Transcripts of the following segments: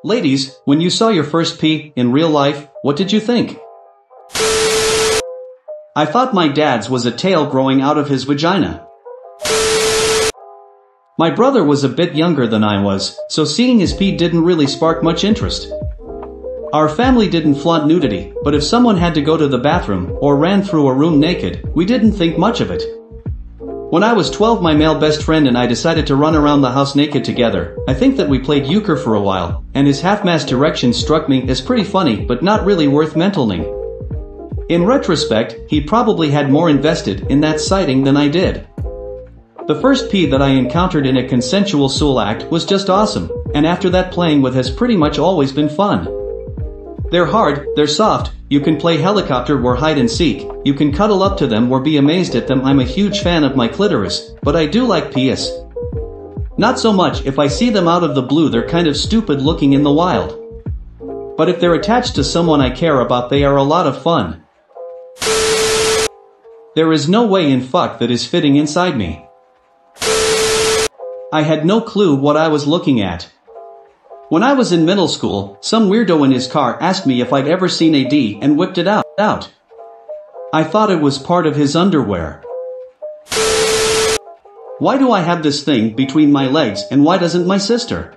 Ladies, when you saw your first pee in real life, what did you think? I thought my dad's was a tail growing out of his vagina. My brother was a bit younger than I was, so seeing his pee didn't really spark much interest. Our family didn't flaunt nudity, but if someone had to go to the bathroom or ran through a room naked, we didn't think much of it. When I was 12, my male best friend and I decided to run around the house naked together. I think that we played euchre for a while, and his half-mast erection struck me as pretty funny but not really worth mentioning. In retrospect, he probably had more invested in that sighting than I did. The first pee that I encountered in a consensual soul act was just awesome, and after that playing with has pretty much always been fun. They're hard, they're soft, you can play helicopter or hide and seek, you can cuddle up to them or be amazed at them. I'm a huge fan of my clitoris, but I do like penis. Not so much if I see them out of the blue. They're kind of stupid looking in the wild. But if they're attached to someone I care about, they are a lot of fun. There is no way in fuck that is fitting inside me. I had no clue what I was looking at. When I was in middle school, some weirdo in his car asked me if I'd ever seen a D and whipped it out. I thought it was part of his underwear. Why do I have this thing between my legs and why doesn't my sister?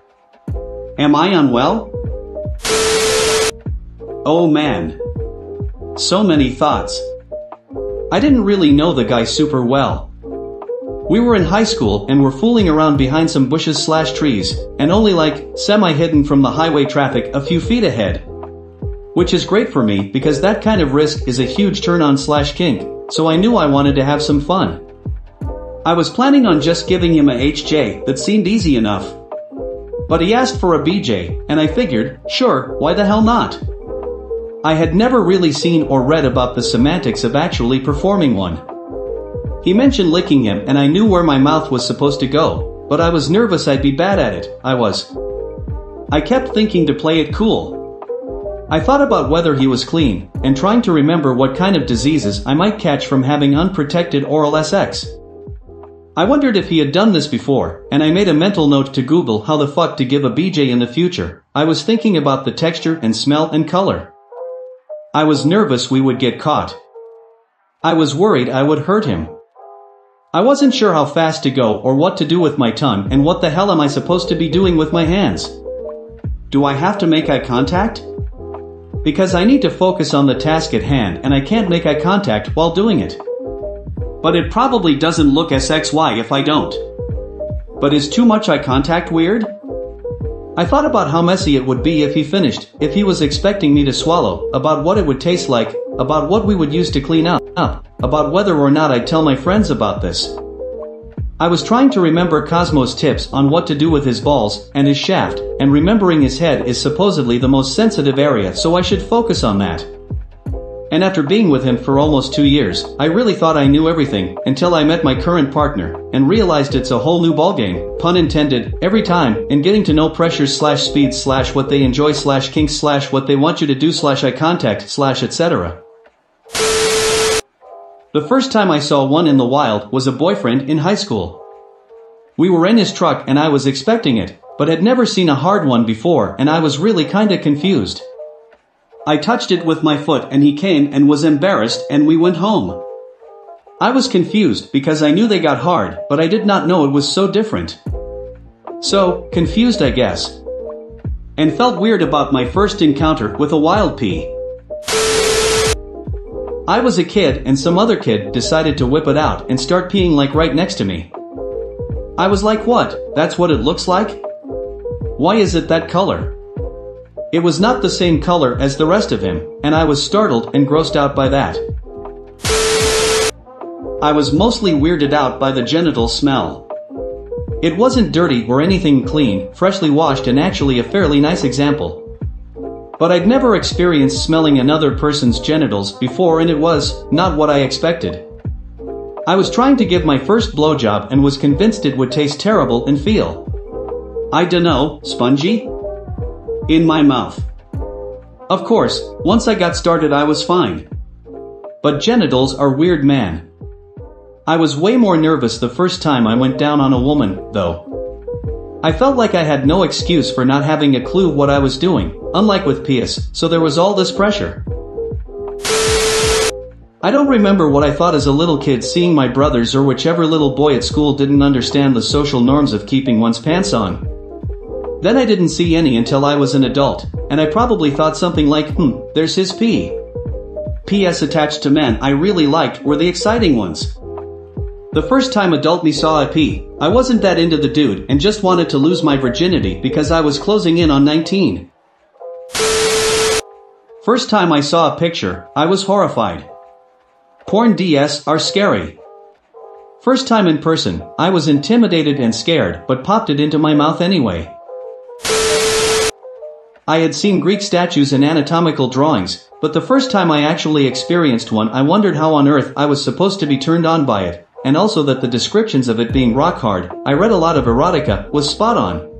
Am I unwell? Oh man. So many thoughts. I didn't really know the guy super well. We were in high school and were fooling around behind some bushes/trees, and only like semi-hidden from the highway traffic a few feet ahead. Which is great for me because that kind of risk is a huge turn-on/kink, so I knew I wanted to have some fun. I was planning on just giving him a HJ that seemed easy enough. But he asked for a BJ, and I figured, sure, why the hell not? I had never really seen or read about the semantics of actually performing one. He mentioned licking him and I knew where my mouth was supposed to go, but I was nervous I'd be bad at it. I kept thinking to play it cool. I thought about whether he was clean, and trying to remember what kind of diseases I might catch from having unprotected oral sex. I wondered if he had done this before, and I made a mental note to Google how the fuck to give a BJ in the future. I was thinking about the texture and smell and color. I was nervous we would get caught. I was worried I would hurt him. I wasn't sure how fast to go or what to do with my tongue, and what the hell am I supposed to be doing with my hands? Do I have to make eye contact? Because I need to focus on the task at hand and I can't make eye contact while doing it. But it probably doesn't look SXY if I don't. But is too much eye contact weird? I thought about how messy it would be if he finished, if he was expecting me to swallow, about what it would taste like, about what we would use to clean up, about whether or not I'd tell my friends about this. I was trying to remember Cosmo's tips on what to do with his balls and his shaft, and remembering his head is supposedly the most sensitive area, so I should focus on that. And after being with him for almost 2 years, I really thought I knew everything, until I met my current partner, and realized it's a whole new ballgame, pun intended, every time, in getting to know pressures/speeds/what they enjoy/kinks/what they want you to do/eye contact/etc. The first time I saw one in the wild was a boyfriend in high school. We were in his truck and I was expecting it, but had never seen a hard one before, and I was really kinda confused. I touched it with my foot and he came and was embarrassed and we went home. I was confused because I knew they got hard, but I did not know it was so different. So, confused I guess. And felt weird about my first encounter with a wild pea. I was a kid and some other kid decided to whip it out and start peeing like right next to me. I was like, what, that's what it looks like? Why is it that color? It was not the same color as the rest of him, and I was startled and grossed out by that. I was mostly weirded out by the genital smell. It wasn't dirty or anything, clean, freshly washed, and actually a fairly nice example. But I'd never experienced smelling another person's genitals before, and it was not what I expected. I was trying to give my first blowjob and was convinced it would taste terrible and feel, I dunno, spongy? In my mouth. Of course, once I got started I was fine. But genitals are weird, man. I was way more nervous the first time I went down on a woman, though. I felt like I had no excuse for not having a clue what I was doing, unlike with PS, so there was all this pressure. I don't remember what I thought as a little kid seeing my brothers or whichever little boy at school didn't understand the social norms of keeping one's pants on. Then I didn't see any until I was an adult, and I probably thought something like, there's his pee. PS attached to men I really liked were the exciting ones. The first time adult me saw a pee, I wasn't that into the dude and just wanted to lose my virginity because I was closing in on 19. First time I saw a picture, I was horrified. Porn DS are scary. First time in person, I was intimidated and scared but popped it into my mouth anyway. I had seen Greek statues and anatomical drawings, but the first time I actually experienced one I wondered how on earth I was supposed to be turned on by it, and also that the descriptions of it being rock hard, I read a lot of erotica, was spot on.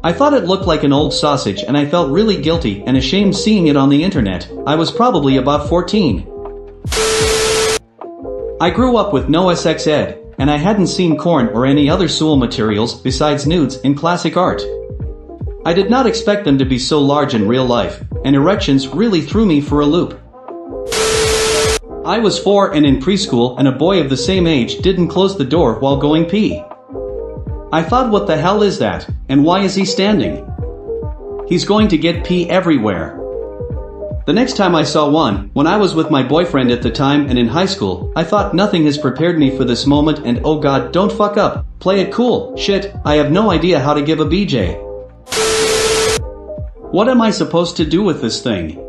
I thought it looked like an old sausage and I felt really guilty and ashamed seeing it on the internet. I was probably about 14. I grew up with no sex ed, and I hadn't seen corn or any other soul materials besides nudes in classic art. I did not expect them to be so large in real life, and erections really threw me for a loop. I was 4 and in preschool and a boy of the same age didn't close the door while going pee. I thought, what the hell is that, and why is he standing? He's going to get pee everywhere. The next time I saw one, when I was with my boyfriend at the time and in high school, I thought nothing has prepared me for this moment and oh god, don't fuck up, play it cool, shit, I have no idea how to give a BJ. What am I supposed to do with this thing?